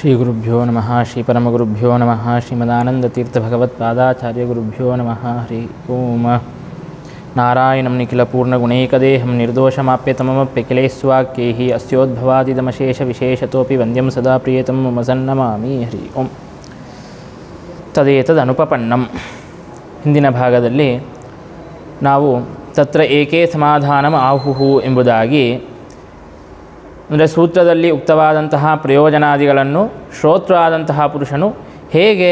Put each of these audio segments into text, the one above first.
ಶ್ರೀಗುರುಭ್ಯೋ ನಮಃ ಶ್ರೀ ಪರಮಗುರುಭ್ಯೋ ನಮಃ ಶ್ರೀಮದಾನಂದತೀರ್ಥಭಗವತ್ಪಾದಾಚಾರ್ಯಗುರುಭ್ಯೋ ನಮಃ ಹರಿ ಓಂ. ನಾರಾಯಣಂ ನಿಖಿಲಪೂರ್ಣಗುಣೈಕದೇಹಂ ನಿರ್ದೋಷಮಾಪ್ಯತಮಮಪ್ಯಖಿಲೇಸ್ವಾಕ್ಯೈಃ ಅಸ್ಯೋದ್ಭವಾದಿದಮಶೇಷವಿಶೇಷತೋಪಿ ವಂದ್ಯಂ ಸದಾ ಪ್ರಿಯತಂ ಮಮ ಸನ್ನಮಾಮಿ ಹರಿ ಓಂ. ತದೇತದನುಪಪನ್ನಂ. ಹಿಂದಿನ ಭಾಗದಲ್ಲಿ ನಾವು ತತ್ರ ಏಕೇ ಸಮಾಧಾನಂ ಆಹುಹು ಎಂಬುದಾಗಿ, ಅಂದರೆ ಸೂತ್ರದಲ್ಲಿ ಉಕ್ತವಾದಂತಹ ಪ್ರಯೋಜನಾದಿಗಳನ್ನು ಶ್ರೋತೃ ಆದಂತಹ ಪುರುಷನು ಹೇಗೆ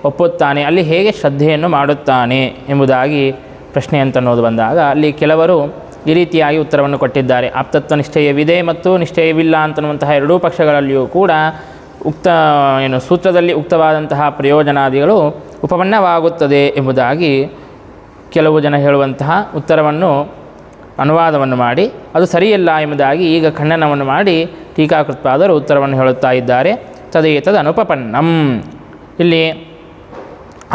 ಒಪ್ಪುತ್ತಾನೆ, ಅಲ್ಲಿ ಹೇಗೆ ಶ್ರದ್ಧೆಯನ್ನು ಮಾಡುತ್ತಾನೆ ಎಂಬುದಾಗಿ ಪ್ರಶ್ನೆ ಅಂತನ್ನೋದು ಬಂದಾಗ ಅಲ್ಲಿ ಕೆಲವರು ಈ ರೀತಿಯಾಗಿ ಉತ್ತರವನ್ನು ಕೊಟ್ಟಿದ್ದಾರೆ. ಆಪ್ತತ್ವ ನಿಶ್ಚಯವಿದೆ ಮತ್ತು ನಿಶ್ಚಯವಿಲ್ಲ ಅಂತನ್ನುವಂತಹ ಎರಡೂ ಪಕ್ಷಗಳಲ್ಲಿಯೂ ಕೂಡ ಸೂತ್ರದಲ್ಲಿ ಉಕ್ತವಾದಂತಹ ಪ್ರಯೋಜನಾದಿಗಳು ಉಪಪನ್ನವಾಗುತ್ತದೆ ಎಂಬುದಾಗಿ ಕೆಲವು ಜನ ಹೇಳುವಂತಹ ಉತ್ತರವನ್ನು ಅನುವಾದವನ್ನು ಮಾಡಿ ಅದು ಸರಿಯಲ್ಲ ಎಂಬುದಾಗಿ ಈಗ ಖಂಡನವನ್ನು ಮಾಡಿ ಟೀಕಾಕೃತ್ಪಾದರು ಉತ್ತರವನ್ನು ಹೇಳುತ್ತಾ ಇದ್ದಾರೆ. ತದೇತದ್ ಅನುಪಪನ್ನಂ. ಇಲ್ಲಿ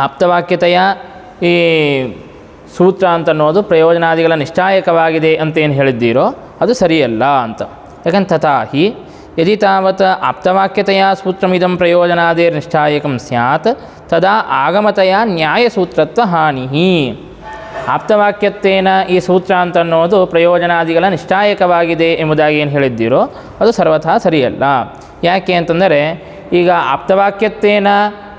ಆಪ್ತವಾಕ್ಯತೆಯ ಈ ಸೂತ್ರ ಅಂತನ್ನೋದು ಪ್ರಯೋಜನಾದಿಗಳ ನಿಶ್ಚಾಯಕವಾಗಿದೆ ಅಂತೇನು ಹೇಳಿದ್ದೀರೋ ಅದು ಸರಿಯಲ್ಲ ಅಂತ. ಯಾಕಂತ ತಥಾಹಿ ಯದಿ ತಾವತ್ ಆಪ್ತವಾಕ್ಯತೆಯ ಸೂತ್ರಮಿದಂ ಪ್ರಯೋಜನಾದಿರ್ ನಿಶ್ಚಾಯಕಂ ಸ್ಯಾತ್ ತದಾ ಆಗಮತೆಯ ನ್ಯಾಯಸೂತ್ರತ್ವ ಹಾನಿ. ಆಪ್ತವಾಕ್ಯತ್ವೇನ ಈ ಸೂತ್ರ ಅಂತನ್ನೋದು ಪ್ರಯೋಜನಾದಿಗಳ ನಿಶ್ಚಾಯಕವಾಗಿದೆ ಎಂಬುದಾಗಿ ಏನು ಹೇಳಿದ್ದೀರೋ ಅದು ಸರ್ವಥಾ ಸರಿಯಲ್ಲ. ಯಾಕೆ ಅಂತಂದರೆ, ಈಗ ಆಪ್ತವಾಕ್ಯತ್ವೇನ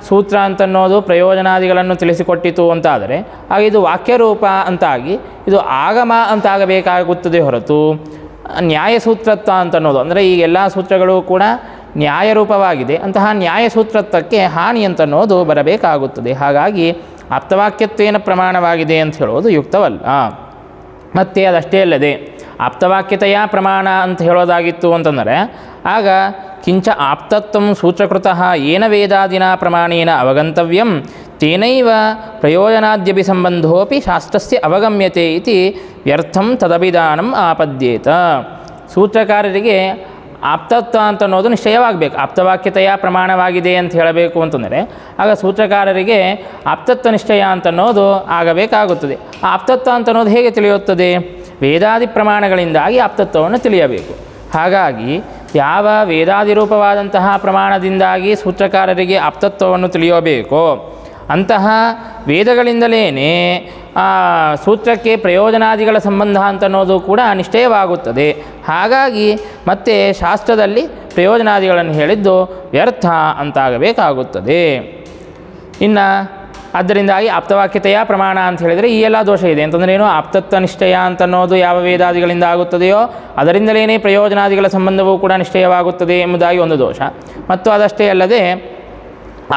ಸೂತ್ರ ಅಂತನ್ನೋದು ಪ್ರಯೋಜನಾದಿಗಳನ್ನು ತಿಳಿಸಿಕೊಟ್ಟಿತು ಅಂತಾದರೆ ಆಗ ಇದು ವಾಕ್ಯರೂಪ ಅಂತಾಗಿ ಇದು ಆಗಮ ಅಂತಾಗಬೇಕಾಗುತ್ತದೆ ಹೊರತು ನ್ಯಾಯಸೂತ್ರತ್ವ ಅಂತನ್ನೋದು, ಅಂದರೆ ಈ ಎಲ್ಲ ಸೂತ್ರಗಳು ಕೂಡ ನ್ಯಾಯರೂಪವಾಗಿದೆ, ಅಂತಹ ನ್ಯಾಯಸೂತ್ರತ್ವಕ್ಕೆ ಹಾನಿ ಅಂತನ್ನೋದು ಬರಬೇಕಾಗುತ್ತದೆ. ಹಾಗಾಗಿ ಆಪ್ತವಾಕ್ಯತ್ವೇನ ಪ್ರಮಾಣವಾಗಿದೆ ಅಂತ ಹೇಳೋದು ಯುಕ್ತವಲ್ಲ. ಮತ್ತು ಅದಷ್ಟೇ ಅಲ್ಲದೆ ಆಪ್ತವಾಕ್ಯತೆಯ ಪ್ರಮಾಣ ಅಂತ ಹೇಳೋದಾಗಿತ್ತು ಅಂತಂದರೆ ಆಗ ಕಿಂಚ ಆಪ್ತತ್ವಂ ಸೂತ್ರಕೃತಃ ಏನ ವೇದಾದಿನ ಪ್ರಮಾಣೇನ ಅವಗಂತವ್ಯಂ ತೇನೈವ ಪ್ರಯೋಜನಾದ್ಯಪಿ ಸಂಬಂಧೋಪಿ ಶಾಸ್ತ್ರಸ್ಯ ಅವಗಮ್ಯತೆ ಇತಿ ವ್ಯರ್ಥಂ ತದಭಿಧಾನಂ ಆಪದ್ಯೇತ. ಸೂತ್ರಕಾರರಿಗೆ ಆಪ್ತತ್ವ ಅಂತ ಅನ್ನೋದು ನಿಶ್ಚಯವಾಗಬೇಕು. ಆಪ್ತವಾಕ್ಯತೆಯ ಪ್ರಮಾಣವಾಗಿದೆ ಅಂತ ಹೇಳಬೇಕು ಅಂತಂದರೆ ಆಗ ಸೂತ್ರಕಾರರಿಗೆ ಆಪ್ತತ್ವ ನಿಶ್ಚಯ ಅಂತನ್ನೋದು ಆಗಬೇಕಾಗುತ್ತದೆ. ಆ ಆಪ್ತತ್ವ ಅಂತನ್ನೋದು ಹೇಗೆ ತಿಳಿಯುತ್ತದೆ? ವೇದಾದಿ ಪ್ರಮಾಣಗಳಿಂದಾಗಿ ಆಪ್ತತ್ವವನ್ನು ತಿಳಿಯಬೇಕು. ಹಾಗಾಗಿ ಯಾವ ವೇದಾದಿರೂಪವಾದಂತಹ ಪ್ರಮಾಣದಿಂದಾಗಿ ಸೂತ್ರಕಾರರಿಗೆ ಆಪ್ತತ್ವವನ್ನು ತಿಳಿಯಬೇಕೋ ಅಂತಹ ವೇದಗಳಿಂದಲೇ ಸೂತ್ರಕ್ಕೆ ಪ್ರಯೋಜನಾದಿಗಳ ಸಂಬಂಧ ಅಂತನ್ನೋದು ಕೂಡ ನಿಶ್ಚಯವಾಗುತ್ತದೆ. ಹಾಗಾಗಿ ಮತ್ತೆ ಶಾಸ್ತ್ರದಲ್ಲಿ ಪ್ರಯೋಜನಾದಿಗಳನ್ನು ಹೇಳಿದ್ದು ವ್ಯರ್ಥ ಅಂತಾಗಬೇಕಾಗುತ್ತದೆ. ಇನ್ನು ಅದರಿಂದಾಗಿ ಆಪ್ತವಾಕ್ಯತೆಯ ಪ್ರಮಾಣ ಅಂತ ಹೇಳಿದರೆ ಈ ಎಲ್ಲ ದೋಷ ಇದೆ ಅಂತಂದರೆ ಏನು? ಆಪ್ತತ್ವ ನಿಶ್ಚಯ ಅಂತನ್ನೋದು ಯಾವ ವೇದಾದಿಗಳಿಂದ ಆಗುತ್ತದೆಯೋ ಅದರಿಂದಲೇ ಪ್ರಯೋಜನಾದಿಗಳ ಸಂಬಂಧವೂ ಕೂಡ ನಿಶ್ಚಯವಾಗುತ್ತದೆ ಎಂಬುದಾಗಿ ಒಂದು ದೋಷ. ಮತ್ತು ಅದಷ್ಟೇ ಅಲ್ಲದೆ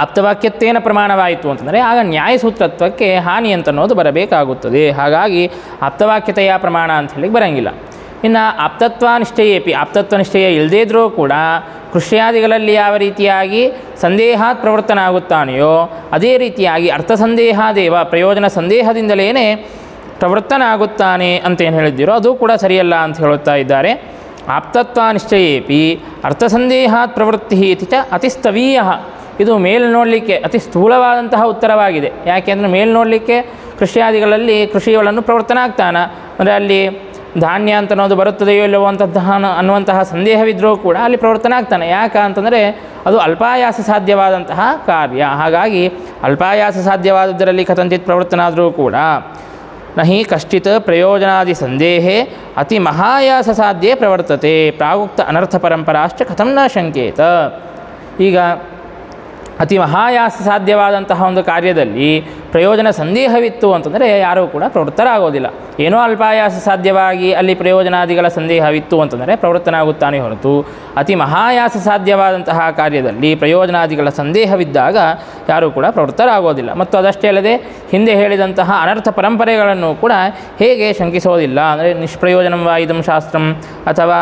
ಆಪ್ತವಾಕ್ಯತ್ವೇನ ಪ್ರಮಾಣವಾಯಿತು ಅಂತಂದರೆ ಆಗ ನ್ಯಾಯಸೂತ್ರತ್ವಕ್ಕೆ ಹಾನಿ ಅಂತನ್ನೋದು ಬರಬೇಕಾಗುತ್ತದೆ. ಹಾಗಾಗಿ ಆಪ್ತವಾಕ್ಯತೆಯ ಪ್ರಮಾಣ ಅಂತ ಹೇಳಿ ಬರೋಂಗಿಲ್ಲ. ಇನ್ನು ಆಪ್ತತ್ವ ನಿಶ್ಚಯೇಪಿ, ಆಪ್ತತ್ವ ನಿಶ್ಚಯ ಇಲ್ಲದೇ ಇದ್ದರೂ ಕೂಡ ಕೃಷ್ಯಾದಿಗಳಲ್ಲಿ ಯಾವ ರೀತಿಯಾಗಿ ಸಂದೇಹಾತ್ ಪ್ರವರ್ತನ ಆಗುತ್ತಾನೆಯೋ ಅದೇ ರೀತಿಯಾಗಿ ಅರ್ಥಸಂದೇಹಾದೇವ ಪ್ರಯೋಜನ ಸಂದೇಹದಿಂದಲೇ ಪ್ರವರ್ತನ ಆಗುತ್ತಾನೆ ಅಂತೇನು ಹೇಳಿದ್ದೀರೋ ಅದು ಕೂಡ ಸರಿಯಲ್ಲ ಅಂತ ಹೇಳುತ್ತಾ ಇದ್ದಾರೆ. ಆಪ್ತತ್ವ ನಿಶ್ಚಯೇಪಿ ಅರ್ಥಸಂದೇಹಾತ್ ಪ್ರವೃತ್ತಿ ಇತಿ ಚ ಅತಿಸ್ತವೀಯ. ಇದು ಮೇಲ್ ನೋಡಲಿಕ್ಕೆ ಅತಿ ಸ್ಥೂಲವಾದಂತಹ ಉತ್ತರವಾಗಿದೆ. ಯಾಕೆಂದರೆ ಮೇಲ್ ನೋಡಲಿಕ್ಕೆ ಕೃಷಿಯಾದಿಗಳಲ್ಲಿ ಕೃಷಿಗಳನ್ನು ಪ್ರವರ್ತನ ಆಗ್ತಾನೆ, ಅಂದರೆ ಅಲ್ಲಿ ಧಾನ್ಯ ಅಂತನ್ನೋದು ಬರುತ್ತದೆಯೋ ಇಲ್ಲವೋ ಅನ್ನುವಂತಹ ಸಂದೇಹವಿದ್ದರೂ ಕೂಡ ಅಲ್ಲಿ ಪ್ರವರ್ತನ ಆಗ್ತಾನೆ. ಯಾಕೆ ಅಂತಂದರೆ ಅದು ಅಲ್ಪಾಯಾಸ ಸಾಧ್ಯವಾದಂತಹ ಕಾರ್ಯ. ಹಾಗಾಗಿ ಅಲ್ಪಾಯಾಸ ಸಾಧ್ಯವಾದದ್ದರಲ್ಲಿ ಕಥಂಚಿತ್ ಪ್ರವರ್ತನ ಆದರೂ ಕೂಡ ನಹಿ ಕಶ್ಚಿತ್ ಪ್ರಯೋಜನಾದಿ ಸಂದೇಹೇ ಅತಿ ಮಹಾಯಾಸ ಸಾಧ್ಯೇ ಪ್ರವರ್ತತೆ ಪ್ರಾಗುಕ್ತ ಅನರ್ಥ ಪರಂಪರಾಶ್ಚ ಕಥಂ ನ ಶಂಕೇತ. ಈಗ ಅತಿ ಮಹಾಯಾಸ ಸಾಧ್ಯವಾದಂತಹ ಒಂದು ಕಾರ್ಯದಲ್ಲಿ ಪ್ರಯೋಜನ ಸಂದೇಹವಿತ್ತು ಅಂತಂದರೆ ಯಾರೂ ಕೂಡ ಪ್ರವೃತ್ತರಾಗೋದಿಲ್ಲ. ಏನೋ ಅಲ್ಪಾಯಾಸ ಸಾಧ್ಯವಾಗಿ ಅಲ್ಲಿ ಪ್ರಯೋಜನಾದಿಗಳ ಸಂದೇಹವಿತ್ತು ಅಂತಂದರೆ ಪ್ರವೃತ್ತನಾಗುತ್ತಾನೆ ಹೊರತು ಅತಿ ಮಹಾಯಾಸ ಸಾಧ್ಯವಾದಂತಹ ಕಾರ್ಯದಲ್ಲಿ ಪ್ರಯೋಜನಾದಿಗಳ ಸಂದೇಹವಿದ್ದಾಗ ಯಾರೂ ಕೂಡ ಪ್ರವೃತ್ತರಾಗೋದಿಲ್ಲ. ಮತ್ತು ಅದಷ್ಟೇ ಅಲ್ಲದೆ ಹಿಂದೆ ಹೇಳಿದಂತಹ ಅನರ್ಥ ಪರಂಪರೆಗಳನ್ನು ಕೂಡ ಹೇಗೆ ಶಂಕಿಸೋದಿಲ್ಲ. ಅಂದರೆ ನಿಷ್ಪ್ರಯೋಜನಂ ವಾ ಇದಂ ಶಾಸ್ತ್ರಂ ಅಥವಾ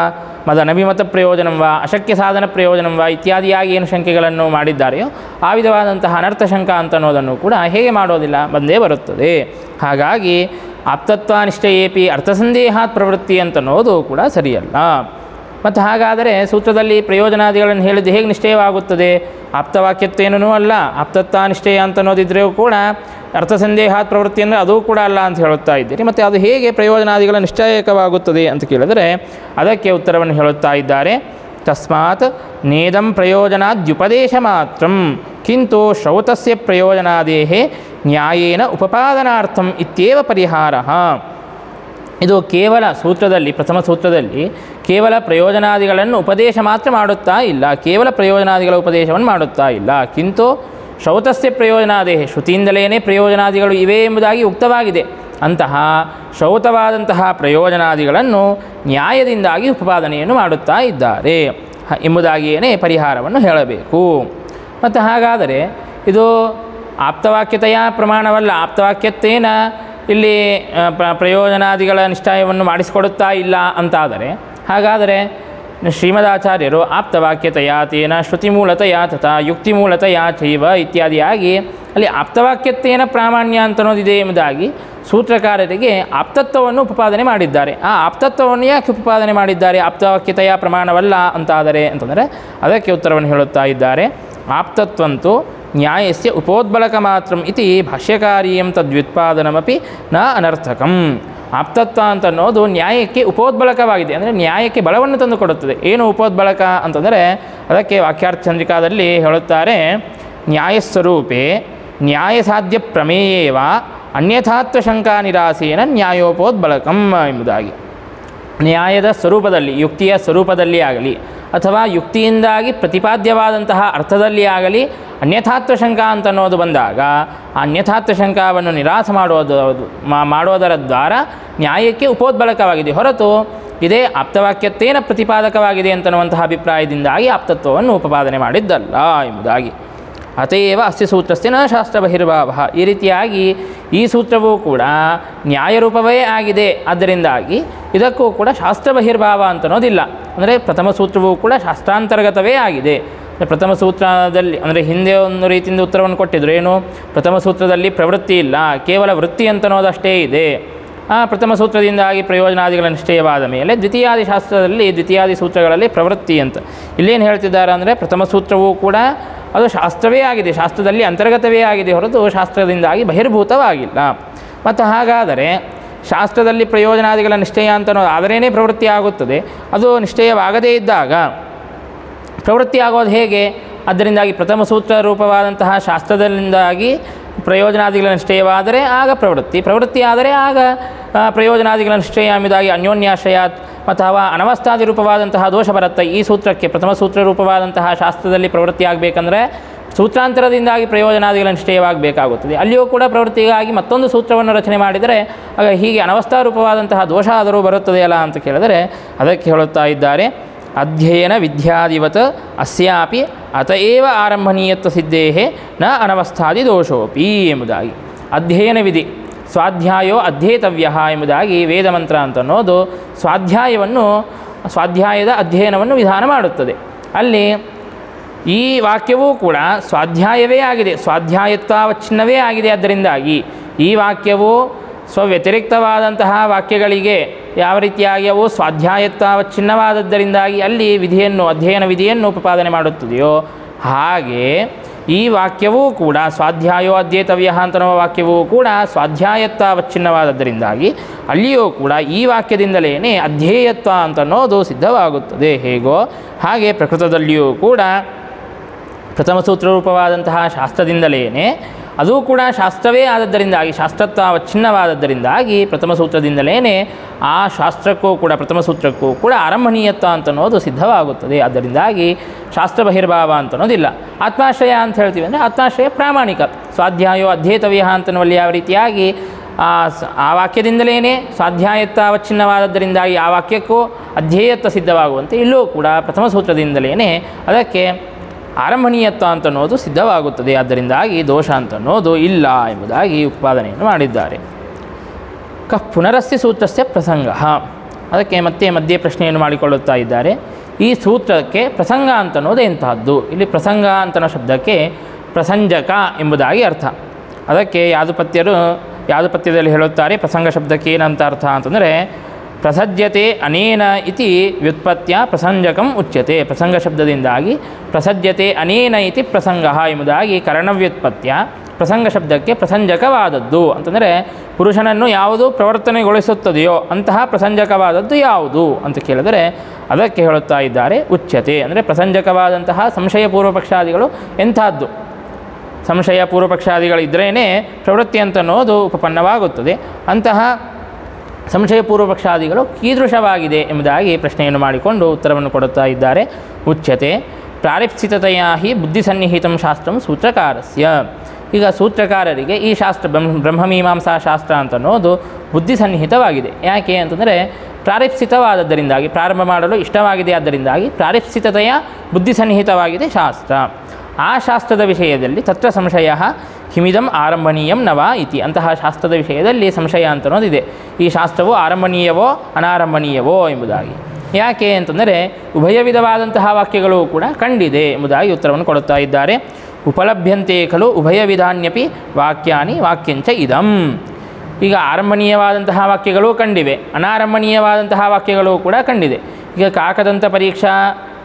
ಮದನಭಿಮತ ಪ್ರಯೋಜನಂ ವಾ ಅಶಕ್ಯ ಸಾಧನ ಪ್ರಯೋಜನಂ ವಾ ಇತ್ಯಾದಿಯಾಗಿ ಏನು ಶಂಕೆಗಳನ್ನು ಮಾಡಿದ್ದಾರೆಯೋ ಆ ವಿಧವಾದಂತಹ ಅನರ್ಥ ಶಂಕ ಅಂತನ್ನೋದನ್ನು ಕೂಡ ಹೇಗೆ ಮಾಡೋದಿಲ್ಲ, ಬಂದೇ ಬರುತ್ತದೆ. ಹಾಗಾಗಿ ಆಪ್ತತ್ವ ನಿಶ್ಚಯೇಪಿ ಅರ್ಥಸಂದೇಹಾತ್ ಪ್ರವೃತ್ತಿ ಅಂತನ್ನೋದು ಕೂಡ ಸರಿಯಲ್ಲ. ಮತ್ತು ಹಾಗಾದರೆ ಸೂತ್ರದಲ್ಲಿ ಪ್ರಯೋಜನಾದಿಗಳನ್ನು ಹೇಳಿದ್ದು ಹೇಗೆ ನಿಶ್ಚಯವಾಗುತ್ತದೆ? ಆಪ್ತವಾಕ್ಯತ್ವೇನೂ ಅಲ್ಲ, ಆಪ್ತತ್ವ ನಿಶ್ಚಯ ಅಂತನ್ನೋದಿದ್ರೂ ಕೂಡ ಅರ್ಥಸಂದೇಹಾತ್ ಪ್ರವೃತ್ತಿ ಅಂದರೆ ಅದೂ ಕೂಡ ಅಲ್ಲ ಅಂತ ಹೇಳುತ್ತಾ ಇದ್ದೀರಿ. ಮತ್ತು ಅದು ಹೇಗೆ ಪ್ರಯೋಜನಾದಿಗಳ ನಿಶ್ಚಯಕವಾಗುತ್ತದೆ ಅಂತ ಕೇಳಿದರೆ ಅದಕ್ಕೆ ಉತ್ತರವನ್ನು ಹೇಳುತ್ತಾ ಇದ್ದಾರೆ. ತಸ್ಮಾತ್ ನೇದಂ ಪ್ರಯೋಜನಾದ್ಯುಪದೇಶ ಮಾತ್ರಂ ಕಿಂತು ಶ್ರೌತಸ್ಯ ಪ್ರಯೋಜನಾದೇಹ ನ್ಯಾಯೇನ ಉಪಪಾದನಾರ್ಥಂ ಇತ್ಯೇವ ಪರಿಹಾರಃ. ಇದು ಕೇವಲ ಸೂತ್ರದಲ್ಲಿ, ಪ್ರಥಮ ಸೂತ್ರದಲ್ಲಿ ಕೇವಲ ಪ್ರಯೋಜನಾದಿಗಳನ್ನು ಉಪದೇಶ ಮಾತ್ರ ಮಾಡುತ್ತಾ ಇಲ್ಲ, ಕೇವಲ ಪ್ರಯೋಜನಾದಿಗಳ ಉಪದೇಶವನ್ನು ಮಾಡುತ್ತಾ ಇಲ್ಲ. ಕಿಂತು ಶ್ರೌತಸ್ಯ ಪ್ರಯೋಜನಾದೇಹ, ಶ್ರುತಿಯಿಂದಲೇ ಪ್ರಯೋಜನಾದಿಗಳು ಇವೆ ಎಂಬುದಾಗಿ ಉಕ್ತವಾಗಿದೆ. ಅಂತಹ ಶ್ರೌತವಾದಂತಹ ಪ್ರಯೋಜನಾದಿಗಳನ್ನು ನ್ಯಾಯದಿಂದಾಗಿ ಉಪಪಾದನೆಯನ್ನು ಮಾಡುತ್ತಾ ಇದ್ದಾರೆ ಎಂಬುದಾಗಿಯೇ ಪರಿಹಾರವನ್ನು ಹೇಳಬೇಕು. ಮತ್ತು ಹಾಗಾದರೆ ಇದು ಆಪ್ತವಾಕ್ಯತೆಯ ಪ್ರಮಾಣವಲ್ಲ, ಆಪ್ತವಾಕ್ಯತ್ವೇನ ಇಲ್ಲಿ ಪ್ರಯೋಜನಾದಿಗಳ ನಿಶ್ಚಯವನ್ನು ಮಾಡಿಸಿಕೊಡುತ್ತಾ ಇಲ್ಲ ಅಂತಾದರೆ, ಹಾಗಾದರೆ ಶ್ರೀಮದಾಚಾರ್ಯರು ಆಪ್ತವಾಕ್ಯತೆಯ ತೇನ ಶ್ರುತಿಮೂಲತೆಯ ತಥಾ ಯುಕ್ತಿಮೂಲತೆಯ ಚೈವ ಇತ್ಯಾದಿಯಾಗಿ ಅಲ್ಲಿ ಆಪ್ತವಾಕ್ಯತ್ವೇನ ಪ್ರಾಮಾಣ್ಯ ಅಂತ ಅನ್ನೋದಿದೆ ಎಂಬುದಾಗಿ ಸೂತ್ರಕಾರರಿಗೆ ಆಪ್ತತ್ವವನ್ನು ಉಪಪಾದನೆ ಮಾಡಿದ್ದಾರೆ. ಆ ಆಪ್ತತ್ವವನ್ನು ಯಾಕೆ ಉಪಪಾದನೆ ಮಾಡಿದ್ದಾರೆ? ಆಪ್ತವಾಕ್ಯತೆಯ ಪ್ರಮಾಣವಲ್ಲ ಅಂತಾದರೆ ಅಂತಂದರೆ ಅದಕ್ಕೆ ಉತ್ತರವನ್ನು ಹೇಳುತ್ತಾ ಇದ್ದಾರೆ. ಆಪ್ತತ್ವಂತು ನ್ಯಾಯಸ್ಯ ಉಪೋದ್ಬಲಕ ಮಾತ್ರಂ ಇತಿ ಭಾಷ್ಯಕಾರಿಯಂ ತದ್ವ್ಯುತ್ಪಾದನಮಪಿ ನ ಅನರ್ಥಕಂ. ಆಪ್ತತ್ವ ಅಂತ ಅನ್ನೋದು ನ್ಯಾಯಕ್ಕೆ ಉಪೋದ್ಬಲಕವಾಗಿದೆ, ಅಂದರೆ ನ್ಯಾಯಕ್ಕೆ ಬಲವನ್ನು ತಂದುಕೊಡುತ್ತದೆ. ಏನು ಉಪೋದ್ಬಲಕ ಅಂತಂದರೆ ಅದಕ್ಕೆ ವಾಕ್ಯಾರ್ಥ ಚಂದ್ರಿಕಾದಲ್ಲಿ ಹೇಳುತ್ತಾರೆ, ನ್ಯಾಯಸ್ವರೂಪೇ ನ್ಯಾಯಸಾಧ್ಯ ಪ್ರಮೇಯೇವ ಅನ್ಯಥಾತ್ವ ಶಂಕಾ ನಿರಾಸೇನ ನ್ಯಾಯೋಪೋದ್ಬಲಕಂ ಎಂಬುದಾಗಿ. ನ್ಯಾಯದ ಸ್ವರೂಪದಲ್ಲಿ, ಯುಕ್ತಿಯ ಸ್ವರೂಪದಲ್ಲಿ ಆಗಲಿ ಅಥವಾ ಯುಕ್ತಿಯಿಂದಾಗಿ ಪ್ರತಿಪಾದ್ಯವಾದಂತಹ ಅರ್ಥದಲ್ಲಿ ಆಗಲಿ ಅನ್ಯಥಾತ್ವ ಶಂಕ ಅಂತ ಅನ್ನೋದು ಬಂದಾಗ ಆ ಅನ್ಯಥಾತ್ವ ಶಂಕವನ್ನು ನಿರಾಸ ಮಾಡೋದರ ದ್ವಾರ ನ್ಯಾಯಕ್ಕೆ ಉಪೋದ್ಬಲಕವಾಗಿದೆ ಹೊರತು ಇದೇ ಆಪ್ತವಾಕ್ಯತ್ವೇನ ಪ್ರತಿಪಾದಕವಾಗಿದೆ ಅಂತನ್ನುವಂತಹ ಅಭಿಪ್ರಾಯದಿಂದಾಗಿ ಆಪ್ತತ್ವವನ್ನು ಉಪಪಾದನೆ ಮಾಡಿದ್ದಲ್ಲ ಎಂಬುದಾಗಿ. ಅತಏವ ಅಸ್ಯ ಸೂತ್ರಸ್ಯ ನ ಶಾಸ್ತ್ರಬಹಿರ್ಭಾವ. ಈ ರೀತಿಯಾಗಿ ಈ ಸೂತ್ರವೂ ಕೂಡ ನ್ಯಾಯರೂಪವೇ ಆಗಿದೆ. ಆದ್ದರಿಂದಾಗಿ ಇದಕ್ಕೂ ಕೂಡ ಶಾಸ್ತ್ರಬಹಿರ್ಭಾವ ಅಂತನ್ನೋದಿಲ್ಲ. ಅಂದರೆ ಪ್ರಥಮ ಸೂತ್ರವೂ ಕೂಡ ಶಾಸ್ತ್ರಾಂತರ್ಗತವೇ ಆಗಿದೆ. ಪ್ರಥಮ ಸೂತ್ರದಲ್ಲಿ ಅಂದರೆ ಹಿಂದೆ ಒಂದು ರೀತಿಯಿಂದ ಉತ್ತರವನ್ನು ಕೊಟ್ಟಿದ್ರು. ಏನು? ಪ್ರಥಮ ಸೂತ್ರದಲ್ಲಿ ಪ್ರವೃತ್ತಿ ಇಲ್ಲ, ಕೇವಲ ವೃತ್ತಿ ಅಂತನ್ನೋದಷ್ಟೇ ಇದೆ. ಆ ಪ್ರಥಮ ಸೂತ್ರದಿಂದಾಗಿ ಪ್ರಯೋಜನಾದಿಗಳ ನಿಶ್ಚಯವಾದ ಮೇಲೆ ದ್ವಿತೀಯಾದಿ ಶಾಸ್ತ್ರದಲ್ಲಿ, ದ್ವಿತೀಯಾದಿ ಸೂತ್ರಗಳಲ್ಲಿ ಪ್ರವೃತ್ತಿ ಅಂತ ಇಲ್ಲೇನು ಹೇಳ್ತಿದ್ದಾರೆ ಅಂದರೆ ಪ್ರಥಮ ಸೂತ್ರವೂ ಕೂಡ ಅದು ಶಾಸ್ತ್ರವೇ ಆಗಿದೆ, ಶಾಸ್ತ್ರದಲ್ಲಿ ಅಂತರ್ಗತವೇ ಆಗಿದೆ ಹೊರತು ಶಾಸ್ತ್ರದಿಂದಾಗಿ ಬಹಿರ್ಭೂತವಾಗಿಲ್ಲ. ಮತ್ತು ಹಾಗಾದರೆ ಶಾಸ್ತ್ರದಲ್ಲಿ ಪ್ರಯೋಜನಾದಿಗಳ ನಿಶ್ಚಯ ಅಂತನೋದು ಆದರೇನೇ ಪ್ರವೃತ್ತಿ ಆಗುತ್ತದೆ. ಅದು ನಿಶ್ಚಯವಾಗದೇ ಇದ್ದಾಗ ಪ್ರವೃತ್ತಿ ಆಗೋದು ಹೇಗೆ? ಅದರಿಂದಾಗಿ ಪ್ರಥಮ ಸೂತ್ರ ರೂಪವಾದಂತಹ ಶಾಸ್ತ್ರದಿಂದಾಗಿ ಪ್ರಯೋಜನಾದಿಗಳ ನಿಶ್ಚಯವಾದರೆ ಆಗ ಪ್ರವೃತ್ತಿ ಆದರೆ ಆಗ ಪ್ರಯೋಜನಾದಿಗಳ ನಿಶ್ಚಯ ಎಂಬುದಾಗಿ ಅನ್ಯೋನ್ಯಾಶ್ರಯಾತ್ ಅಥವಾ ಅನವಸ್ಥಾದಿ ರೂಪವಾದಂತಹ ದೋಷ ಬರುತ್ತೆ. ಈ ಸೂತ್ರಕ್ಕೆ ಪ್ರಥಮ ಸೂತ್ರ ರೂಪವಾದಂತಹ ಶಾಸ್ತ್ರದಲ್ಲಿ ಪ್ರವೃತ್ತಿ ಆಗಬೇಕಂದ್ರೆ ಸೂತ್ರಾಂತರದಿಂದಾಗಿ ಪ್ರಯೋಜನಾದಿಗಳ ನಿಶ್ಚಯವಾಗಬೇಕಾಗುತ್ತದೆ. ಅಲ್ಲಿಯೂ ಕೂಡ ಪ್ರವೃತ್ತಿಗಾಗಿ ಮತ್ತೊಂದು ಸೂತ್ರವನ್ನು ರಚನೆ ಮಾಡಿದರೆ ಆಗ ಹೀಗೆ ಅನವಸ್ಥಾ ರೂಪವಾದಂತಹ ದೋಷ ಆದರೂ ಬರುತ್ತದೆಯಲ್ಲ ಅಂತ ಕೇಳಿದರೆ ಅದಕ್ಕೆ ಹೇಳುತ್ತಾ ಇದ್ದಾರೆ, ಅಧ್ಯಯನ ವಿದ್ಯಾದಿವತ್ ಅಸ್ಯಾಪಿ ಅತಏವ ಆರಂಭನೀಯತ್ವ ಸಿದ್ಧೇಹೇ ನ ಅನವಸ್ಥಾದಿ ದೋಷೋಪಿ ಎಂಬುದಾಗಿ. ಅಧ್ಯಯನ ವಿಧಿ, ಸ್ವಾಧ್ಯಾಯೋ ಅಧ್ಯೇತವ್ಯ ಎಂಬುದಾಗಿ ವೇದಮಂತ್ರ ಅಂತ ಅನ್ನೋದು ಸ್ವಾಧ್ಯಾಯದ ಅಧ್ಯಯನವನ್ನು ವಿಧಾನ ಮಾಡುತ್ತದೆ. ಅಲ್ಲಿ ಈ ವಾಕ್ಯವೂ ಕೂಡ ಸ್ವಾಧ್ಯಾಯವೇ ಆಗಿದೆ, ಸ್ವಾಧ್ಯಾಯತ್ವಾವಚ್ಛಿನ್ನವೇ ಆಗಿದೆ. ಅದರಿಂದಾಗಿ ಈ ವಾಕ್ಯವು ಸ್ವವ್ಯತಿರಿಕ್ತವಾದಂತಹ ವಾಕ್ಯಗಳಿಗೆ ಯಾವ ರೀತಿಯಾಗಿ ಅವು ಸ್ವಾಧ್ಯಾಯತ್ವಾವಚ್ಛಿನ್ನವಾದದ್ದರಿಂದಾಗಿ ಅಲ್ಲಿ ಅಧ್ಯಯನ ವಿಧಿಯನ್ನು ಉಪಪಾದನೆ ಮಾಡುತ್ತದೆಯೋ ಹಾಗೆ ಈ ವಾಕ್ಯವೂ ಕೂಡ ಸ್ವಾಧ್ಯಾಯೋ ಅಧ್ಯೇತವ್ಯ ಅಂತನ್ನುವ ವಾಕ್ಯವೂ ಕೂಡ ಸ್ವಾಧ್ಯಾಯತ್ವಾವಚ್ಛಿನ್ನವಾದದ್ದರಿಂದಾಗಿ ಅಲ್ಲಿಯೂ ಕೂಡ ಈ ವಾಕ್ಯದಿಂದಲೇ ಅಧ್ಯೇಯತ್ವ ಅಂತನ್ನೋದು ಸಿದ್ಧವಾಗುತ್ತದೆ. ಹೇಗೋ ಹಾಗೆ ಪ್ರಕೃತದಲ್ಲಿಯೂ ಕೂಡ ಪ್ರಥಮ ಸೂತ್ರರೂಪವಾದಂತಹ ಶಾಸ್ತ್ರದಿಂದಲೇ ಅದೂ ಕೂಡ ಶಾಸ್ತ್ರವೇ ಆದದ್ದರಿಂದಾಗಿ ಶಾಸ್ತ್ರತ್ವಾವಚ್ಛಿನ್ನವಾದದ್ದರಿಂದಾಗಿ ಪ್ರಥಮ ಸೂತ್ರದಿಂದಲೇ ಆ ಶಾಸ್ತ್ರಕ್ಕೂ ಕೂಡ ಪ್ರಥಮ ಸೂತ್ರಕ್ಕೂ ಕೂಡ ಆರಂಭನೀಯತ್ವ ಅಂತನ್ನೋದು ಸಿದ್ಧವಾಗುತ್ತದೆ. ಆದ್ದರಿಂದಾಗಿ ಶಾಸ್ತ್ರ ಬಹಿರ್ಭಾವ ಅಂತನ್ನೋದಿಲ್ಲ. ಆತ್ಮಾಶ್ರಯ ಅಂತ ಹೇಳ್ತೀವಿ ಅಂದರೆ ಆತ್ಮಾಶ್ರಯ ಪ್ರಾಮಾಣಿಕ. ಸ್ವಾಧ್ಯಾಯೋ ಅಧ್ಯೇತವ್ಯ ಅಂತನ್ನುವಲ್ಲಿ ಯಾವ ರೀತಿಯಾಗಿ ಆ ವಾಕ್ಯದಿಂದಲೇ ಸ್ವಾಧ್ಯಾಯತ್ವಾವಚ್ಛಿನ್ನವಾದದ್ದರಿಂದಾಗಿ ಆ ವಾಕ್ಯಕ್ಕೂ ಅಧ್ಯೇಯತ್ವ ಸಿದ್ಧವಾಗುವಂತೆ ಇಲ್ಲೂ ಕೂಡ ಪ್ರಥಮ ಸೂತ್ರದಿಂದಲೇ ಅದಕ್ಕೆ ಆರಂಭನೀಯತ್ವ ಅಂತನ್ನೋದು ಸಿದ್ಧವಾಗುತ್ತದೆ. ಆದ್ದರಿಂದಾಗಿ ದೋಷ ಅಂತನ್ನೋದು ಇಲ್ಲ ಎಂಬುದಾಗಿ ಉತ್ಪಾದನೆಯನ್ನು ಮಾಡಿದ್ದಾರೆ. ಪುನರಸ್ಯ ಸೂತ್ರಸ್ಯ ಪ್ರಸಂಗ. ಅದಕ್ಕೆ ಮತ್ತೆ ಮಧ್ಯೆ ಪ್ರಶ್ನೆಯನ್ನು ಮಾಡಿಕೊಳ್ಳುತ್ತಾ ಇದ್ದಾರೆ. ಈ ಸೂತ್ರಕ್ಕೆ ಪ್ರಸಂಗ ಅಂತನ್ನೋದು ಎಂತಹದ್ದು? ಇಲ್ಲಿ ಪ್ರಸಂಗ ಅಂತನ್ನೋ ಶಬ್ದಕ್ಕೆ ಪ್ರಸಂಜಕ ಎಂಬುದಾಗಿ ಅರ್ಥ. ಅದಕ್ಕೆ ಯಾದುಪತ್ಯದಲ್ಲಿ ಹೇಳುತ್ತಾರೆ ಪ್ರಸಂಗ ಶಬ್ದಕ್ಕೆ ಏನಂತ ಅರ್ಥ ಅಂತಂದರೆ ಪ್ರಸಜ್ಯತೆ ಅನೇನ ಇತಿ ವ್ಯುತ್ಪತ್ಯ ಪ್ರಸಂಜಕಂ ಉಚ್ಯತೆ. ಪ್ರಸಂಗ ಶಬ್ದದಿಂದಾಗಿ ಪ್ರಸಜ್ಯತೆ ಅನೇನ ಇತಿ ಪ್ರಸಂಗ ಎಂಬುದಾಗಿ ಕರಣವ್ಯುತ್ಪತ್ಯ ಪ್ರಸಂಗ ಶಬ್ದಕ್ಕೆ ಪ್ರಸಂಜಕವಾದದ್ದು ಅಂತಂದರೆ ಪುರುಷನನ್ನು ಯಾವುದು ಪ್ರವರ್ತನೆಗೊಳಿಸುತ್ತದೆಯೋ ಅಂತಹ ಪ್ರಸಂಜಕವಾದದ್ದು ಯಾವುದು ಅಂತ ಕೇಳಿದರೆ ಅದಕ್ಕೆ ಹೇಳುತ್ತಾ ಇದ್ದಾರೆ ಉಚ್ಯತೆ ಅಂದರೆ ಪ್ರಸಂಜಕವಾದಂತಹ ಸಂಶಯ ಪೂರ್ವಪಕ್ಷಾದಿಗಳು ಎಂಥದ್ದು, ಸಂಶಯ ಪೂರ್ವಪಕ್ಷಾದಿಗಳಿದ್ರೇ ಪ್ರವೃತ್ತಿ ಅಂತನ್ನೋದು ಉಪಪನ್ನವಾಗುತ್ತದೆ. ಅಂತಹ ಸಂಶಯ ಪೂರ್ವಪಕ್ಷಾದಿಗಳು ಕೀದೃಶವಾಗಿದೆ ಎಂಬುದಾಗಿ ಪ್ರಶ್ನೆಯನ್ನು ಮಾಡಿಕೊಂಡು ಉತ್ತರವನ್ನು ಕೊಡುತ್ತಾ ಇದ್ದಾರೆ. ಉಚ್ಯತೆ ಪ್ರಾರಿಪ್ಸಿತತೆಯಾ ಹಿ ಬುದ್ಧಿಸನ್ನಿಹಿತಂ ಶಾಸ್ತ್ರಂ ಸೂತ್ರಕಾರಸ್ಯ. ಈಗ ಸೂತ್ರಕಾರರಿಗೆ ಈ ಶಾಸ್ತ್ರ ಬ್ರಹ್ಮಮೀಮಾಂಸಾ ಶಾಸ್ತ್ರ ಅಂತನ್ನೋದು ಬುದ್ಧಿಸನ್ನಿಹಿತವಾಗಿದೆ. ಯಾಕೆ ಅಂತಂದರೆ ಪ್ರಾರಿಪ್ಸಿತವಾದದ್ದರಿಂದಾಗಿ, ಪ್ರಾರಂಭ ಮಾಡಲು ಇಷ್ಟವಾಗಿದೆ, ಆದ್ದರಿಂದಾಗಿ ಪ್ರಾರಿಪ್ಸಿತತೆಯ ಬುದ್ಧಿಸನ್ನಿಹಿತವಾಗಿದೆ ಶಾಸ್ತ್ರ. ಆ ಶಾಸ್ತ್ರದ ವಿಷಯದಲ್ಲಿ ತತ್ರ ಸಂಶಯ ಕಿಮಿದಂ ಆರಂಭಣೀಯಂ ನವ ಇತಿ. ಅಂತಹ ಶಾಸ್ತ್ರದ ವಿಷಯದಲ್ಲಿ ಸಂಶಯ ಅಂತನ್ನೋದಿದೆ. ಈ ಶಾಸ್ತ್ರವು ಆರಂಭಣೀಯವೋ ಅನಾರಂಭಣೀಯವೋ ಎಂಬುದಾಗಿ. ಯಾಕೆ ಅಂತಂದರೆ ಉಭಯ ವಿಧವಾದಂತಹ ವಾಕ್ಯಗಳು ಕೂಡ ಕಂಡಿದೆ ಎಂಬುದಾಗಿ ಉತ್ತರವನ್ನು ಕೊಡುತ್ತಾ ಇದ್ದಾರೆ. ಉಪಲಭ್ಯಂತೆ ಖಲು ಉಭಯ ವಿಧಾನ್ಯಪಿ ವಾಕ್ಯಾನಿ ವಾಕ್ಯಂಚ ಇದಂ. ಈಗ ಆರಂಭಣೀಯವಾದಂತಹ ವಾಕ್ಯಗಳು ಕಂಡಿವೆ, ಅನಾರಂಭಣೀಯವಾದಂತಹ ವಾಕ್ಯಗಳು ಕೂಡ ಕಂಡಿದೆ. ಈಗ ಕಾಕದಂತ ಪರೀಕ್ಷಾ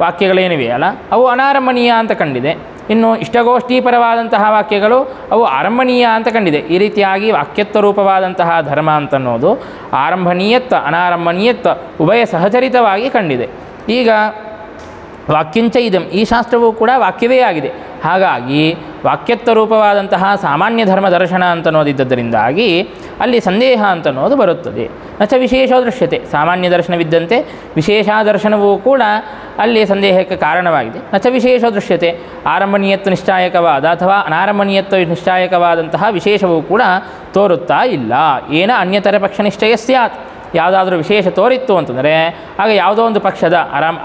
ವಾಕ್ಯಗಳೇನಿವೆಯಲ್ಲ ಅವು ಅನಾರಂಭಣೀಯ ಅಂತ ಕಂಡಿದೆ. ಇನ್ನು ಇಷ್ಟಗೋಷ್ಠೀಪರವಾದಂತಹ ವಾಕ್ಯಗಳು ಅವು ಆರಂಭಣೀಯ ಅಂತ ಕಂಡಿದೆ. ಈ ರೀತಿಯಾಗಿ ವಾಕ್ಯತ್ವ ರೂಪವಾದಂತಹ ಧರ್ಮ ಅಂತನ್ನೋದು ಆರಂಭಣೀಯತ್ವ ಅನಾರಂಭಣೀಯತ್ವ ಉಭಯ ಸಹಚರಿತವಾಗಿ ಕಂಡಿದೆ. ಈಗ ವಾಕ್ಯಂಚ ಇದಂ, ಈ ಶಾಸ್ತ್ರವೂ ಕೂಡ ವಾಕ್ಯವೇ ಆಗಿದೆ. ಹಾಗಾಗಿ ವಾಕ್ಯತ್ವ ರೂಪವಾದಂತಹ ಸಾಮಾನ್ಯ ಧರ್ಮ ದರ್ಶನ ಅಂತನ್ನೋದಿದ್ದರಿಂದಾಗಿ ಅಲ್ಲಿ ಸಂದೇಹ ಅಂತನ್ನೋದು ಬರುತ್ತದೆ. ನಚ ವಿಶೇಷ ದೃಶ್ಯತೆ, ಸಾಮಾನ್ಯ ದರ್ಶನವಿದ್ದಂತೆ ವಿಶೇಷ ದರ್ಶನವೂ ಕೂಡ ಅಲ್ಲಿ ಸಂದೇಹಕ್ಕೆ ಕಾರಣವಾಗಿದೆ. ನಚ ವಿಶೇಷ ದೃಶ್ಯತೆ, ಆರಂಭಣೀಯತ್ವ ನಿಶ್ಚಾಯಕವಾದ ಅಥವಾ ಅನಾರಂಭಣೀಯತ್ವ ನಿಶ್ಚಾಯಕವಾದಂತಹ ವಿಶೇಷವೂ ಕೂಡ ತೋರುತ್ತಾ ಇಲ್ಲ. ಏನ ಅನ್ಯತರ ಪಕ್ಷ ನಿಶ್ಚಯ ಸ್ಯಾತ್, ಯಾವುದಾದ್ರೂ ವಿಶೇಷ ತೋರಿತ್ತು ಅಂತಂದರೆ ಆಗ ಯಾವುದೋ ಒಂದು ಪಕ್ಷದ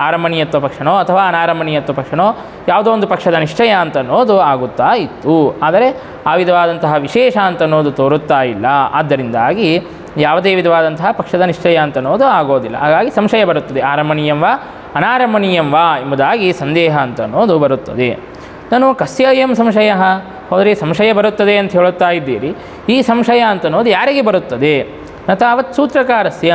ಆರಂಭಣೀಯತ್ವ ಪಕ್ಷನೋ ಅಥವಾ ಅನಾರಂಭಣೀಯತ್ವ ಪಕ್ಷನೋ ಯಾವುದೋ ಒಂದು ಪಕ್ಷದ ನಿಶ್ಚಯ ಅಂತನ್ನೋದು ಆಗುತ್ತಾ ಇತ್ತು. ಆದರೆ ಆ ವಿಧವಾದಂತಹ ವಿಶೇಷ ಅಂತನ್ನೋದು ತೋರುತ್ತಾ ಇಲ್ಲ. ಆದ್ದರಿಂದಾಗಿ ಯಾವುದೇ ವಿಧವಾದಂತಹ ಪಕ್ಷದ ನಿಶ್ಚಯ ಅಂತನ್ನೋದು ಆಗೋದಿಲ್ಲ. ಹಾಗಾಗಿ ಸಂಶಯ ಬರುತ್ತದೆ, ಆರಂಭಣೀಯಂವಾ ಅನಾರಂಭಣೀಯಂವಾ ಎಂಬುದಾಗಿ ಸಂದೇಹ ಅಂತನ್ನೋದು ಬರುತ್ತದೆ. ನಾನು ಕಸ್ಯ ಎಂ ಸಂಶಯ, ಹೋದರೆ ಸಂಶಯ ಬರುತ್ತದೆ ಅಂತ ಹೇಳುತ್ತಾ ಇದ್ದೀರಿ. ಈ ಸಂಶಯ ಅಂತನ್ನೋದು ಯಾರಿಗೆ ಬರುತ್ತದೆ? ನ ತಾವತ್ ಸೂತ್ರಕಾರಸ್ಯ,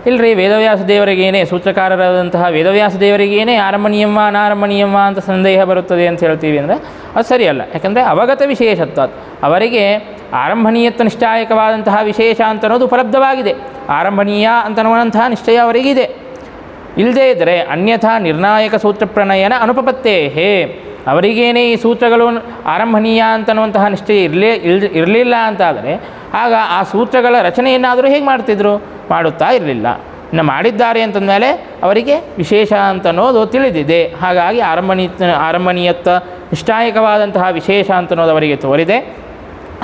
ಇಲ್ಲರಿ ವೇದವ್ಯಾಸ ದೇವರಿಗೇನೆ, ಸೂತ್ರಕಾರರಾದಂತಹ ವೇದವ್ಯಾಸ ದೇವರಿಗೇನೆ ಆರಂಭಣೀಯಂವ ಅನಾರಂಭಣೀಯಂವ ಅಂತ ಸಂದೇಹ ಬರುತ್ತದೆ ಅಂತ ಹೇಳ್ತೀವಿ ಅಂದರೆ ಅದು ಸರಿಯಲ್ಲ. ಯಾಕಂದರೆ ಅವಗತ ವಿಶೇಷತ್ವ, ಅವರಿಗೆ ಆರಂಭಣೀಯತ್ವ ನಿಶ್ಚಾಯಕವಾದಂತಹ ವಿಶೇಷ ಅಂತನ್ನೋದು ಉಪಲಬ್ಧವಾಗಿದೆ. ಆರಂಭಣೀಯ ಅಂತನ್ನುವಂತಹ ನಿಶ್ಚಯ ಅವರಿಗಿದೆ. ಇಲ್ಲದೇ ಇದ್ದರೆ ಅನ್ಯಥಾ ನಿರ್ಣಾಯಕ ಸೂತ್ರ ಪ್ರಣಯನ ಅನುಪಪತ್ತೇಹೇ, ಅವರಿಗೇನೇ ಈ ಸೂತ್ರಗಳು ಆರಂಭಣೀಯ ಅಂತನ್ನುವಂತಹ ನಿಶ್ಚಯ ಇರಲಿಲ್ಲ ಅಂತಾದರೆ ಆಗ ಆ ಸೂತ್ರಗಳ ರಚನೆಯನ್ನಾದರೂ ಹೇಗೆ ಮಾಡ್ತಿದ್ರು? ಮಾಡುತ್ತಾ ಇರಲಿಲ್ಲ. ಮಾಡಿದ್ದಾರೆ ಅಂತಂದಮೇಲೆ ಅವರಿಗೆ ವಿಶೇಷ ಅಂತನ್ನೋದು ತಿಳಿದಿದೆ. ಹಾಗಾಗಿ ಆರಂಭಣೀಯತ್ವ ನಿಶ್ಚಾಯಕವಾದಂತಹ ವಿಶೇಷ ಅಂತನ್ನೋದು ಅವರಿಗೆ ತೋರಿದೆ.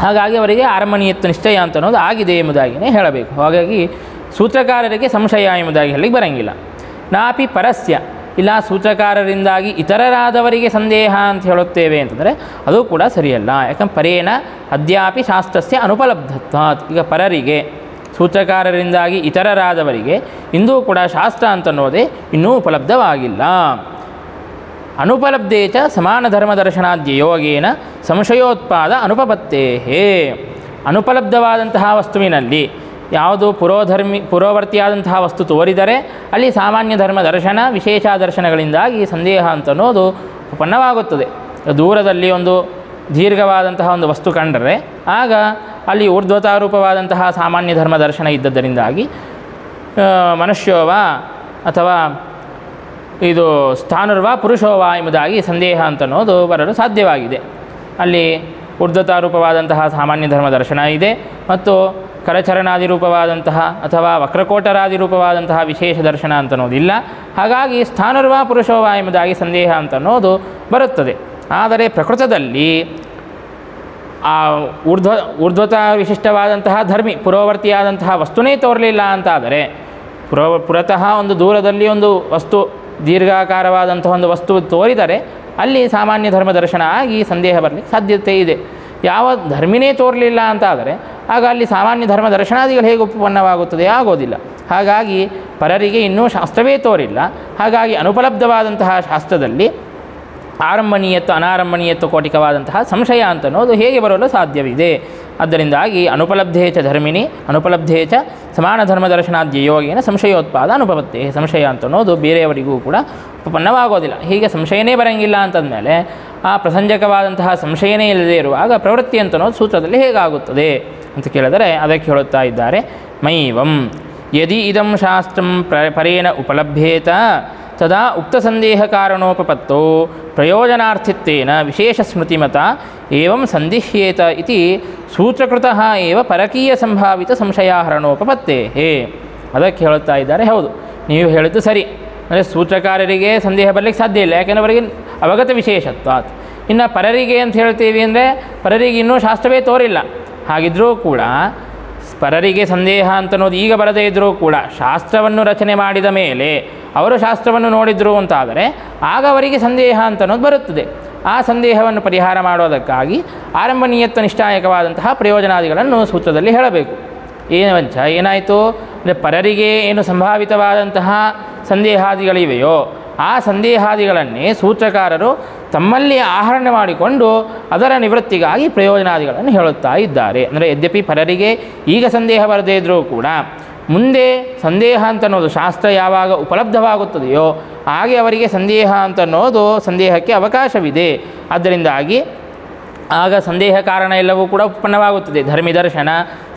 ಹಾಗಾಗಿ ಅವರಿಗೆ ಆರಂಭಣೀಯತ್ವ ನಿಶ್ಚಯ ಅಂತನ್ನೋದು ಆಗಿದೆ ಎಂಬುದಾಗಿಯೇ ಹೇಳಬೇಕು. ಹಾಗಾಗಿ ಸೂತ್ರಕಾರರಿಗೆ ಸಂಶಯ ಎಂಬುದಾಗಿ ಹೇಳಿ ಬರಂಗಿಲ್ಲ. ನಾಪಿ ಪರಸ್ಯ, ಇಲ್ಲ ಸೂತ್ರಕಾರರಿಂದಾಗಿ ಇತರರಾದವರಿಗೆ ಸಂದೇಹ ಅಂತ ಹೇಳುತ್ತೇವೆ ಅಂತಂದರೆ ಅದು ಕೂಡ ಸರಿಯಲ್ಲ. ಯಾಕಂದ್ರೆ ಪರೇಣ ಅದ್ಯಾಪಿ ಶಾಸ್ತ್ರಸ್ಯ ಅನುಪಲಬ್ಧತ್ವಾತ್, ಈಗ ಪರರಿಗೆ ಸೂತ್ರಕಾರರಿಂದಾಗಿ ಇತರರಾದವರಿಗೆ ಇಂದೂ ಕೂಡ ಶಾಸ್ತ್ರ ಅಂತನ್ನೋದೇ ಇನ್ನೂ ಉಪಲಬ್ಧವಾಗಿಲ್ಲ. ಅನುಪಲಬ್ಧೇ ಚ ಸಮಾನ ಧರ್ಮದರ್ಶನಾದ್ಯಯೋಗೇನ ಸಂಶಯೋತ್ಪಾದ ಅನುಪಪತ್ತೇಹೇ. ಅನುಪಲಬ್ಧವಾದಂತಹ ವಸ್ತುವಿನಲ್ಲಿ ಯಾವುದು ಪುರೋವರ್ತಿಯಾದಂತಹ ವಸ್ತು ತೋರಿದರೆ ಅಲ್ಲಿ ಸಾಮಾನ್ಯ ಧರ್ಮ ದರ್ಶನ ವಿಶೇಷ ದರ್ಶನಗಳಿಂದಾಗಿ ಸಂದೇಹ ಅಂತನ್ನೋದು ಉತ್ಪನ್ನವಾಗುತ್ತದೆ. ದೂರದಲ್ಲಿ ಒಂದು ದೀರ್ಘವಾದಂತಹ ಒಂದು ವಸ್ತು ಕಂಡರೆ ಆಗ ಅಲ್ಲಿ ಊರ್ಧ್ವತಾರೂಪವಾದಂತಹ ಸಾಮಾನ್ಯ ಧರ್ಮ ದರ್ಶನ ಇದ್ದದ್ದರಿಂದಾಗಿ ಮನುಷ್ಯೋವ ಅಥವಾ ಇದು ಸ್ಥಾನುರ್ವ ಪುರುಷೋವ ಎಂಬುದಾಗಿ ಸಂದೇಹ ಅಂತನ್ನೋದು ಬರಲು ಸಾಧ್ಯವಾಗಿದೆ. ಅಲ್ಲಿ ಊರ್ಧ್ವತಾರೂಪವಾದಂತಹ ಸಾಮಾನ್ಯ ಧರ್ಮ ದರ್ಶನ ಇದೆ ಮತ್ತು ಕರಚರಣಾದಿ ರೂಪವಾದಂತಹ ಅಥವಾ ವಕ್ರಕೋಟರಾದಿ ರೂಪವಾದಂತಹ ವಿಶೇಷ ದರ್ಶನ ಅಂತನ್ನೋದಿಲ್ಲ. ಹಾಗಾಗಿ ಸ್ಥಾನುರ್ವ ಪುರುಷೋವ ಎಂಬುದಾಗಿ ಸಂದೇಹ ಅಂತನ್ನೋದು ಬರುತ್ತದೆ. ಆದರೆ ಪ್ರಕೃತದಲ್ಲಿ ಆ ಊರ್ಧ್ವತಾ ವಿಶಿಷ್ಟವಾದಂತಹ ಧರ್ಮಿ ಪುರೋವರ್ತಿಯಾದಂತಹ ವಸ್ತುನೇ ತೋರಲಿಲ್ಲ ಅಂತಾದರೆ, ಪುರತಃ ಒಂದು ದೂರದಲ್ಲಿ ಒಂದು ವಸ್ತು ದೀರ್ಘಾಕಾರವಾದಂತಹ ಒಂದು ವಸ್ತು ತೋರಿದರೆ ಅಲ್ಲಿ ಸಾಮಾನ್ಯ ಧರ್ಮ ದರ್ಶನ ಆಗಿ ಸಂದೇಹ ಬರಲಿಕ್ಕೆ ಸಾಧ್ಯತೆ ಇದೆ. ಯಾವ ಧರ್ಮಿನೇ ತೋರಲಿಲ್ಲ ಅಂತಾದರೆ ಆಗ ಅಲ್ಲಿ ಸಾಮಾನ್ಯ ಧರ್ಮ ದರ್ಶನಾದಿಗಳು ಹೇಗೆ ಉತ್ಪನ್ನವಾಗುತ್ತದೆ? ಆಗೋದಿಲ್ಲ. ಹಾಗಾಗಿ ಪರರಿಗೆ ಇನ್ನೂ ಶಾಸ್ತ್ರವೇ ತೋರಿಲ್ಲ. ಹಾಗಾಗಿ ಅನುಪಲಬ್ಧವಾದಂತಹ ಶಾಸ್ತ್ರದಲ್ಲಿ ಆರಂಭಣೀಯತ್ವ ಅನಾರಂಭಣೀಯತ್ವ ಕೋಟಿಕವಾದಂತಹ ಸಂಶಯ ಅಂತನ್ನೋದು ಹೇಗೆ ಬರಲು ಸಾಧ್ಯವಿದೆ? ಆದ್ದರಿಂದಾಗಿ ಅನುಪಲಬ್ಧೇ ಚ ಧರ್ಮಿಣಿ ಅನುಪಲಬ್ಧೇ ಚ ಸಮಾನ ಧರ್ಮದರ್ಶನಾದ್ಯಯೋಗೇನ ಸಂಶಯೋತ್ಪಾದ ಅನುಪಪತ್ತೇ. ಸಂಶಯ ಅಂತನ್ನೋದು ಬೇರೆಯವರಿಗೂ ಕೂಡ ಉತ್ಪನ್ನವಾಗೋದಿಲ್ಲ. ಹೀಗೆ ಸಂಶಯನೇ ಬರಂಗಿಲ್ಲ ಅಂತಂದಮೇಲೆ ಆ ಪ್ರಸಂಜಕವಾದಂತಹ ಸಂಶಯನೇ ಇಲ್ಲದೇ ಇರುವಾಗ ಪ್ರವೃತ್ತಿ ಅಂತನ್ನೋದು ಸೂತ್ರದಲ್ಲಿ ಹೇಗಾಗುತ್ತದೆ ಅಂತ ಕೇಳಿದರೆ ಅದಕ್ಕೆ ಹೇಳುತ್ತಾ ಇದ್ದಾರೆ. ಮೈವಂ ಯದಿ ಇದಂ ಶಾಸ್ತ್ರಂ ಪರೇಣ ಉಪಲಭ್ಯೇತ ತದಾ ಉಕ್ತಸಂದೇಹಕಾರಣೋಪಪತ್ತೋ ಪ್ರಯೋಜನಾರ್ಥಿತ್ವೇನ ವಿಶೇಷಸ್ಮೃತಿಮತ ಏವಂ ಸಂದಿಹ್ಯೇತ ಇತಿ ಸೂತ್ರಕೃತಃ ಏವ ಪರಕೀಯ ಸಂಭಾವಿತ ಸಂಶಯಾಹರಣೋಪಪತ್ತೇಃ. ಅದಕ್ಕೆ ಹೇಳುತ್ತಾ ಇದ್ದಾರೆ, ಹೌದು ನೀವು ಹೇಳಿದ್ದು ಸರಿ. ಅಂದರೆ ಸೂತ್ರಕಾರರಿಗೆ ಸಂದೇಹ ಬರಲಿಕ್ಕೆ ಸಾಧ್ಯ ಇಲ್ಲ, ಯಾಕೆಂದರೆ ಅವರಿಗೆ ಅವಗತ ವಿಶೇಷತ್ವಾತ್. ಇನ್ನು ಪರರಿಗೆ ಅಂತ ಹೇಳ್ತೀವಿ ಅಂದರೆ ಪರರಿಗೆ ಇನ್ನೂ ಶಾಸ್ತ್ರವೇ ತೋರಿಲ್ಲ. ಹಾಗಿದ್ದರೂ ಕೂಡ ಪರರಿಗೆ ಸಂದೇಹ ಅಂತನ್ನೋದು ಈಗ ಬರದೇ ಇದ್ದರೂ ಕೂಡ ಶಾಸ್ತ್ರವನ್ನು ರಚನೆ ಮಾಡಿದ ಮೇಲೆ ಅವರು ಶಾಸ್ತ್ರವನ್ನು ನೋಡಿದರು ಅಂತಾದರೆ ಆಗ ಅವರಿಗೆ ಸಂದೇಹ ಅಂತನ್ನೋದು ಬರುತ್ತದೆ. ಆ ಸಂದೇಹವನ್ನು ಪರಿಹಾರ ಮಾಡೋದಕ್ಕಾಗಿ ಆರಂಭನೀಯತ್ವ ನಿಷ್ಠಾಯಕವಾದಂತಹ ಪ್ರಯೋಜನಾದಿಗಳನ್ನು ಸೂತ್ರದಲ್ಲಿ ಹೇಳಬೇಕು. ಏನಾಯಿತು ಅಂದರೆ ಪರರಿಗೆ ಏನು ಸಂಭಾವಿತವಾದಂತಹ ಸಂದೇಹಾದಿಗಳಿವೆಯೋ ಆ ಸಂದೇಹಾದಿಗಳನ್ನೇ ಸೂತ್ರಕಾರರು ತಮ್ಮಲ್ಲಿ ಆಹರಣೆ ಮಾಡಿಕೊಂಡು ಅದರ ನಿವೃತ್ತಿಗಾಗಿ ಪ್ರಯೋಜನಾದಿಗಳನ್ನು ಹೇಳುತ್ತಾ ಇದ್ದಾರೆ. ಅಂದರೆ ಯದ್ಯಪಿ ಪರರಿಗೆ ಈಗ ಸಂದೇಹ ಬರದೇ ಇದ್ದರೂ ಕೂಡ ಮುಂದೆ ಸಂದೇಹ ಅಂತನ್ನೋದು ಶಾಸ್ತ್ರ ಯಾವಾಗ ಉಪಲಬ್ಧವಾಗುತ್ತದೆಯೋ ಹಾಗೆ ಅವರಿಗೆ ಸಂದೇಹ ಅಂತನ್ನೋದು ಸಂದೇಹಕ್ಕೆ ಅವಕಾಶವಿದೆ. ಆದ್ದರಿಂದಾಗಿ ಆಗ ಸಂದೇಹ ಕಾರಣ ಎಲ್ಲವೂ ಕೂಡ ಉತ್ಪನ್ನವಾಗುತ್ತದೆ. ಧರ್ಮಿದರ್ಶನ,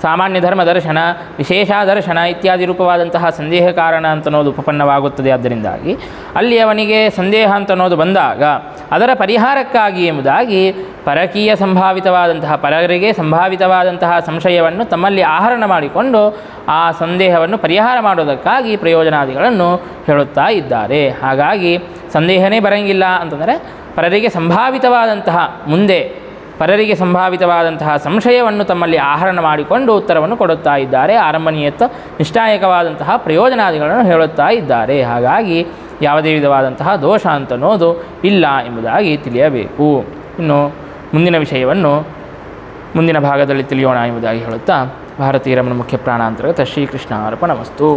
ಸಾಮಾನ್ಯ ಧರ್ಮದರ್ಶನ, ವಿಶೇಷಾದರ್ಶನ ಇತ್ಯಾದಿ ರೂಪವಾದಂತಹ ಸಂದೇಹ ಕಾರಣ ಅಂತನ್ನೋದು ಉಪಪನ್ನವಾಗುತ್ತದೆ. ಆದ್ದರಿಂದಾಗಿ ಅಲ್ಲಿ ಅವನಿಗೆ ಸಂದೇಹ ಅಂತನ್ನೋದು ಬಂದಾಗ ಅದರ ಪರಿಹಾರಕ್ಕಾಗಿ ಎಂಬುದಾಗಿ ಪರಕೀಯ ಸಂಭಾವಿತವಾದಂತಹ ಪರರಿಗೆ ಸಂಭಾವಿತವಾದಂತಹ ಸಂಶಯವನ್ನು ತಮ್ಮಲ್ಲಿ ಆಹರಣ ಮಾಡಿಕೊಂಡು ಆ ಸಂದೇಹವನ್ನು ಪರಿಹಾರ ಮಾಡೋದಕ್ಕಾಗಿ ಪ್ರಯೋಜನಾದಿಗಳನ್ನು ಹೇಳುತ್ತಾ ಇದ್ದಾರೆ. ಹಾಗಾಗಿ ಸಂದೇಹನೇ ಬರಂಗಿಲ್ಲ ಅಂತಂದರೆ ಪರರಿಗೆ ಸಂಭಾವಿತವಾದಂತಹ ಮುಂದೆ ಪರರಿಗೆ ಸಂಭಾವಿತವಾದಂತಹ ಸಂಶಯವನ್ನು ತಮ್ಮಲ್ಲಿ ಆಹರಣ ಮಾಡಿಕೊಂಡು ಉತ್ತರವನ್ನು ಕೊಡುತ್ತಾ ಇದ್ದಾರೆ. ಆರಂಭನೀಯತ್ವ ನಿಷ್ಠಾಯಕವಾದಂತಹ ಪ್ರಯೋಜನಾದಿಗಳನ್ನು ಹೇಳುತ್ತಾ ಇದ್ದಾರೆ. ಹಾಗಾಗಿ ಯಾವುದೇ ವಿಧವಾದಂತಹ ದೋಷ ಅಂತನ್ನೋದು ಇಲ್ಲ ಎಂಬುದಾಗಿ ತಿಳಿಯಬೇಕು. ಇನ್ನು ಮುಂದಿನ ವಿಷಯವನ್ನು ಮುಂದಿನ ಭಾಗದಲ್ಲಿ ತಿಳಿಯೋಣ ಎಂಬುದಾಗಿ ಹೇಳುತ್ತಾ ಭಾರತೀಯ ರಮಣ ಮುಖ್ಯ ಪ್ರಾಣಾಂತರ್ಗತ ಶ್ರೀಕೃಷ್ಣ ಅರ್ಪಣಮಸ್ತು.